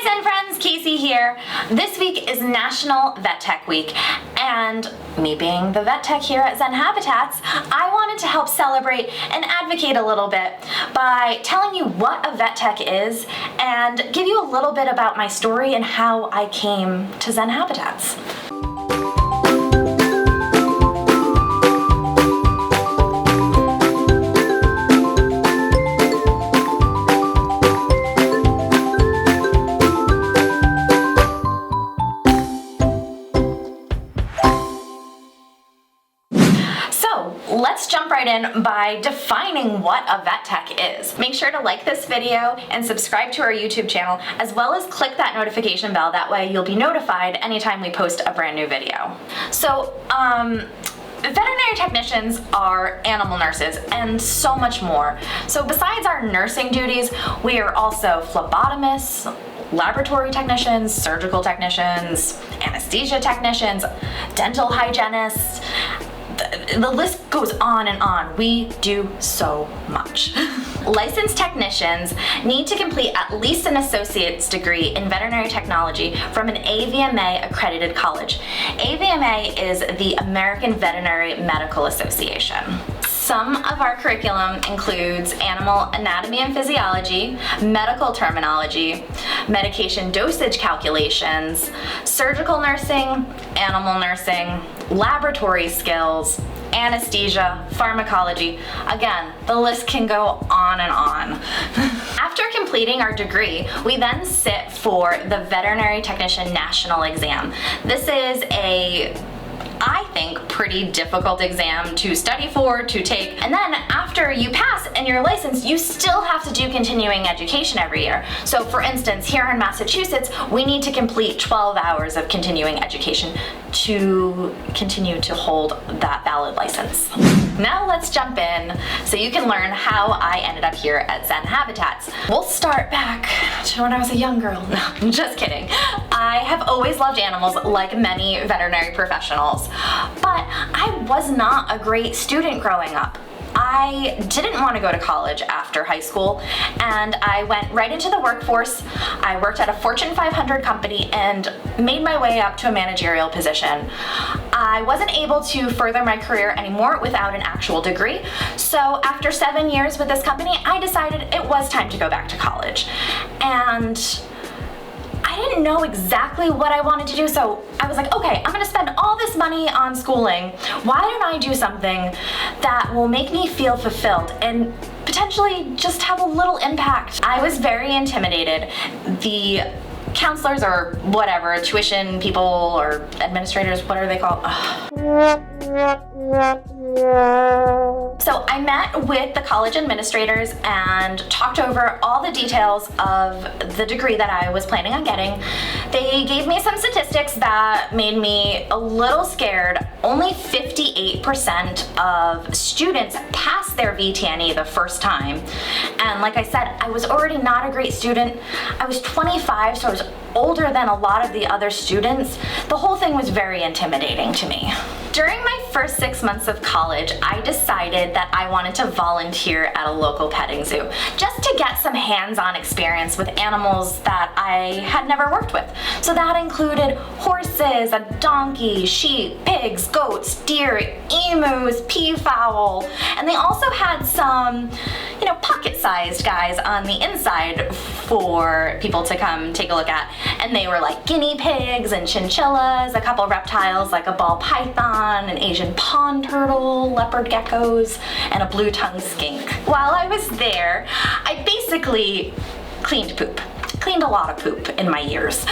Zen friends, Kasey here. This week is National Vet Tech Week, and me being the vet tech here at Zen Habitats, I wanted to help celebrate and advocate a little bit by telling you what a vet tech is and give you a little bit about my story and how I came to Zen Habitats. Let's jump right in by defining what a vet tech is. Make sure to like this video and subscribe to our YouTube channel, as well as click that notification bell. That way you'll be notified anytime we post a brand new video. So, veterinary technicians are animal nurses and so much more. So besides our nursing duties, we are also phlebotomists, laboratory technicians, surgical technicians, anesthesia technicians, dental hygienists. The list goes on and on. We do so much. Licensed technicians need to complete at least an associate's degree in veterinary technology from an AVMA accredited college. AVMA is the American Veterinary Medical Association. Some of our curriculum includes animal anatomy and physiology, medical terminology, medication dosage calculations, surgical nursing, animal nursing, laboratory skills, anesthesia, pharmacology. Again, the list can go on and on. After completing our degree, we then sit for the Veterinary Technician National Exam. This is I think, pretty difficult exam to study for, to take, and then after you pass and you're licensed, you still have to do continuing education every year. So for instance, here in Massachusetts, we need to complete 12 hours of continuing education to continue to hold that valid license. Now let's jump in so you can learn how I ended up here at Zen Habitats. We'll start back to when I was a young girl. No, I'm just kidding. I have always loved animals like many veterinary professionals, but I was not a great student growing up. I didn't want to go to college after high school, and I went right into the workforce. I worked at a Fortune 500 company and made my way up to a managerial position. I wasn't able to further my career anymore without an actual degree, so after 7 years with this company, I decided it was time to go back to college. And I didn't know exactly what I wanted to do, so I was like, okay, I'm gonna spend all this money on schooling. Why don't I do something that will make me feel fulfilled and potentially just have a little impact? I was very intimidated. The counselors or whatever, tuition people or administrators, what are they called? So I met with the college administrators and talked over all the details of the degree that I was planning on getting. They gave me some statistics that made me a little scared. Only 58% of students pass their VTNE the first time. And like I said, I was already not a great student. I was 25, so I was older than a lot of the other students. The whole thing was very intimidating to me. During my first 6 months of college, I decided that I wanted to volunteer at a local petting zoo, just to get some hands-on experience with animals that I had never worked with. So that included horses, a donkey, sheep, pigs, goats, deer, emus, peafowl, and they also had some, pocket-sized guys on the inside for people to come take a look at. And they were like guinea pigs and chinchillas, a couple reptiles like a ball python, an Asian pond turtle, leopard geckos, and a blue-tongued skink. While I was there, I basically cleaned poop. Cleaned a lot of poop in my years.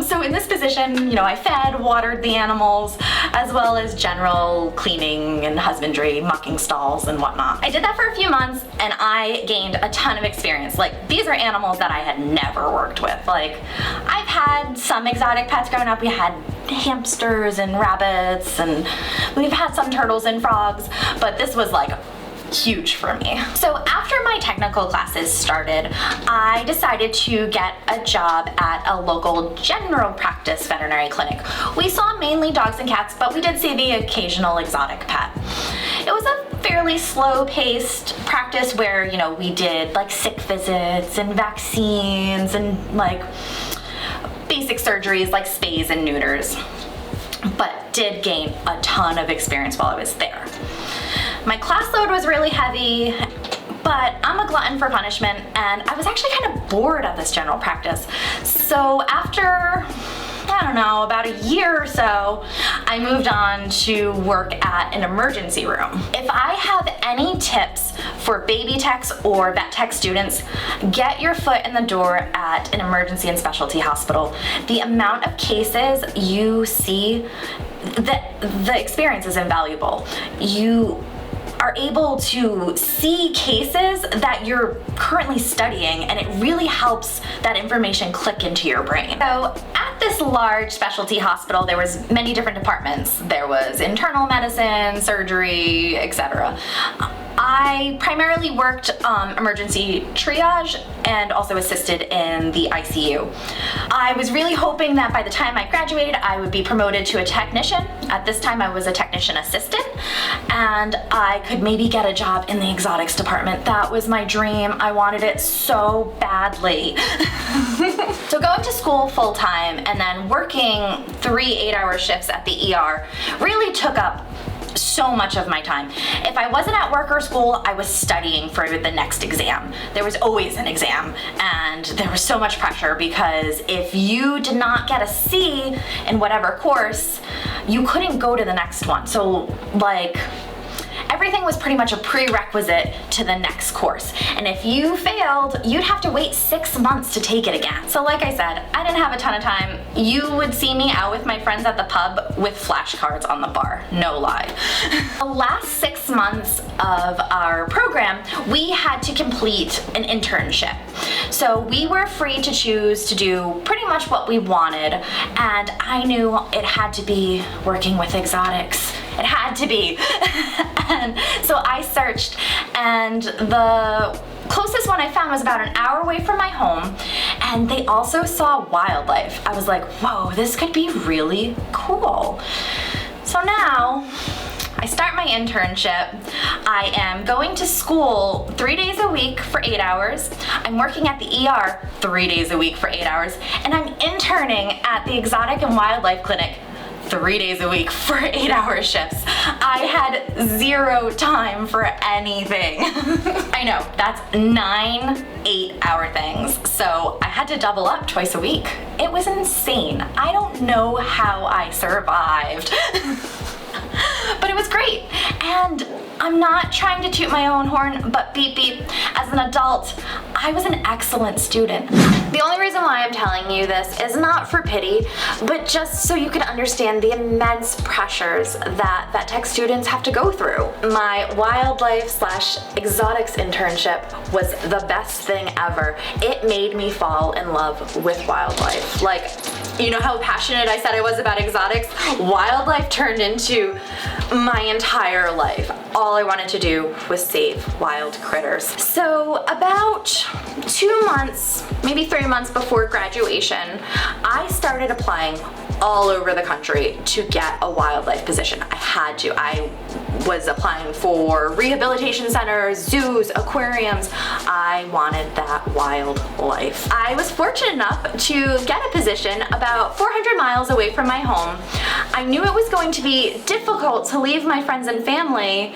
So in this position, I fed, watered the animals, as well as general cleaning and husbandry, mucking stalls and whatnot. I did that for a few months and I gained a ton of experience. Like, these are animals that I had never worked with. Like, I've had some exotic pets growing up. We had hamsters and rabbits, and we've had some turtles and frogs, but this was like huge for me. So after my technical classes started, I decided to get a job at a local general practice veterinary clinic. We saw mainly dogs and cats, but we did see the occasional exotic pet. It was a fairly slow-paced practice where, we did like sick visits and vaccines and like basic surgeries like spays and neuters, but did gain a ton of experience while I was there. My class load was really heavy, but I'm a glutton for punishment, and I was actually kind of bored of this general practice. So after, I don't know, about a year or so, I moved on to work at an emergency room. If I have any tips for baby techs or vet tech students, get your foot in the door at an emergency and specialty hospital. The amount of cases you see, the experience is invaluable. You are able to see cases that you're currently studying, and it really helps that information click into your brain. So at this large specialty hospital, there was many different departments. There was internal medicine, surgery, etc. I primarily worked emergency triage and also assisted in the ICU. I was really hoping that by the time I graduated, I would be promoted to a technician. At this time, I was a technician assistant, and I could maybe get a job in the exotics department. That was my dream. I wanted it so badly. So going to school full-time and then working 3 8-hour shifts at the ER really took up so much of my time. If I wasn't at work or school, I was studying for the next exam. There was always an exam, and there was so much pressure because if you did not get a C in whatever course, you couldn't go to the next one. So like, everything was pretty much a prerequisite to the next course. And if you failed, you'd have to wait 6 months to take it again. So like I said, I didn't have a ton of time. You would see me out with my friends at the pub with flashcards on the bar, no lie. The last 6 months of our program, we had to complete an internship. So we were free to choose to do pretty much what we wanted, and I knew it had to be working with exotics. It had to be. And so I searched, and the closest one I found was about an hour away from my home, and they also saw wildlife. I was like, whoa, this could be really cool. So now, I start my internship. I am going to school 3 days a week for 8 hours. I'm working at the ER 3 days a week for 8 hours, and I'm interning at the Exotic and Wildlife Clinic 3 days a week for 8-hour shifts. I had 0 time for anything. I know, that's 9 8-hour things. So I had to double up twice a week. It was insane. I don't know how I survived. But it was great. And I'm not trying to toot my own horn, but beep beep, as an adult, I was an excellent student. The only reason why I'm telling you this is not for pity, but just so you can understand the immense pressures that vet tech students have to go through. My wildlife/exotics internship was the best thing ever. It made me fall in love with wildlife. Like, you know how passionate I said I was about exotics? Wildlife turned into my entire life. All I wanted to do was save wild critters. So about 2 months, maybe 3 months before graduation, I started applying all over the country to get a wildlife position. I had to. I was applying for rehabilitation centers, zoos, aquariums. I wanted that wild life. I was fortunate enough to get a position about 400 miles away from my home. I knew it was going to be difficult to leave my friends and family,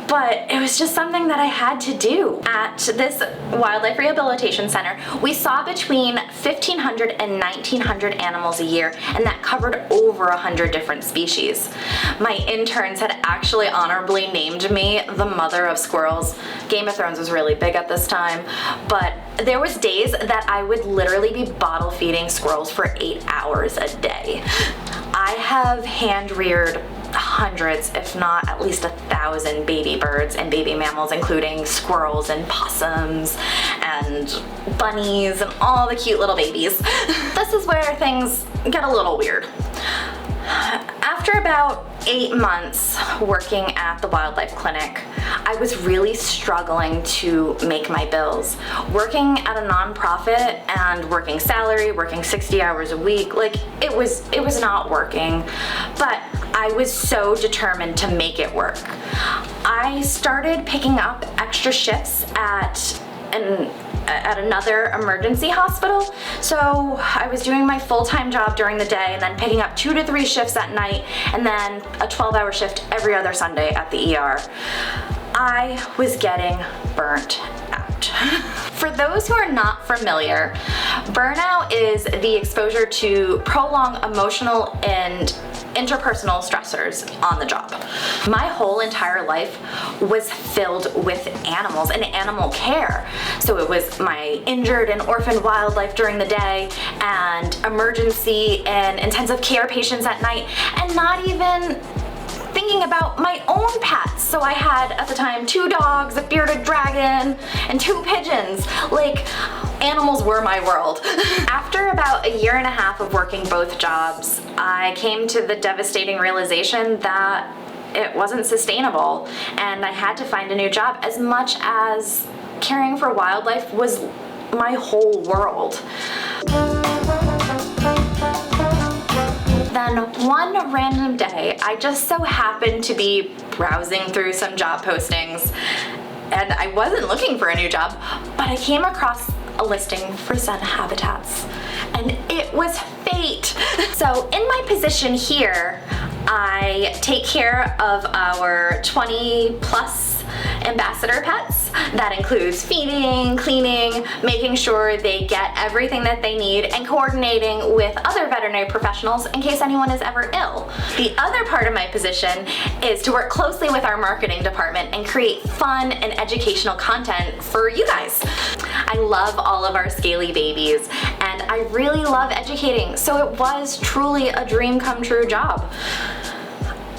but it was just something that I had to do. At this wildlife rehabilitation center, we saw between 1,500 and 1,900 animals a year, and that covered over 100 different species. My interns had actually honorably named me the mother of squirrels. Game of Thrones was really big at this time, but there was days that I would literally be bottle feeding squirrels for 8 hours a day. I have hand-reared hundreds, if not at least 1,000 baby birds and baby mammals, including squirrels and possums and bunnies and all the cute little babies. This is where things get a little weird. After about 8 months working at the wildlife clinic, I was really struggling to make my bills. Working at a nonprofit and working salary, working 60 hours a week, like it was not working, but I was so determined to make it work. I started picking up extra shifts at at another emergency hospital. So I was doing my full-time job during the day and then picking up 2 to 3 shifts at night, and then a 12-hour shift every other Sunday at the ER. I was getting burnt out. For those who are not familiar, burnout is the exposure to prolonged emotional and interpersonal stressors on the job. My whole entire life was filled with animals and animal care. So it was my injured and orphaned wildlife during the day, and emergency and intensive care patients at night, and not even thinking about my own pets. So I had, at the time, 2 dogs, a bearded dragon, and 2 pigeons. Like, animals were my world. After about a 1.5 years of working both jobs, I came to the devastating realization that it wasn't sustainable, and I had to find a new job, as much as caring for wildlife was my whole world. Then one random day, I just so happened to be browsing through some job postings, and I wasn't looking for a new job, but I came across a listing for Zen Habitats, and it was fate. So in my position here, I take care of our 20+ ambassador pets. That includes feeding, cleaning, making sure they get everything that they need, and coordinating with other veterinary professionals in case anyone is ever ill. The other part of my position is to work closely with our marketing department and create fun and educational content for you guys. I love all of our scaly babies, and I really love educating, so it was truly a dream come true job.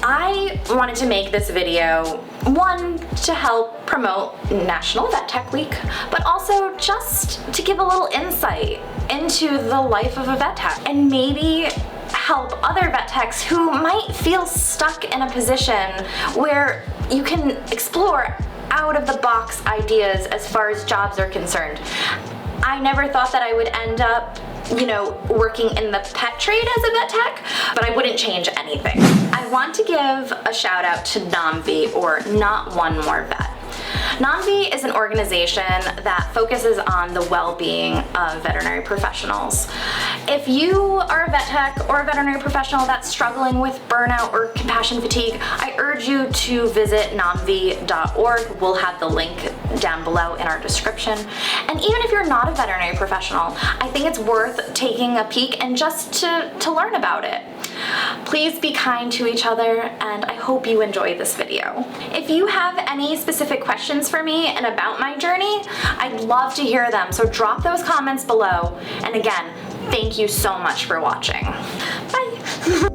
I wanted to make this video, one, to help promote National Vet Tech Week, but also just to give a little insight into the life of a vet tech, and maybe help other vet techs who might feel stuck in a position where you can explore out of the box ideas as far as jobs are concerned. I never thought that I would end up, working in the pet trade as a vet tech, but I wouldn't change anything. I want to give a shout out to NAMV, or Not One More Vet. NAMV is an organization that focuses on the well-being of veterinary professionals. If you are a vet tech or a veterinary professional that's struggling with burnout or compassion fatigue, I urge you to visit namv.org. We'll have the link down below in our description. And even if you're not a veterinary professional, I think it's worth taking a peek and just to learn about it. Please be kind to each other, and I hope you enjoy this video. If you have any specific questions for me and about my journey, I'd love to hear them, so drop those comments below. And again, thank you so much for watching. Bye.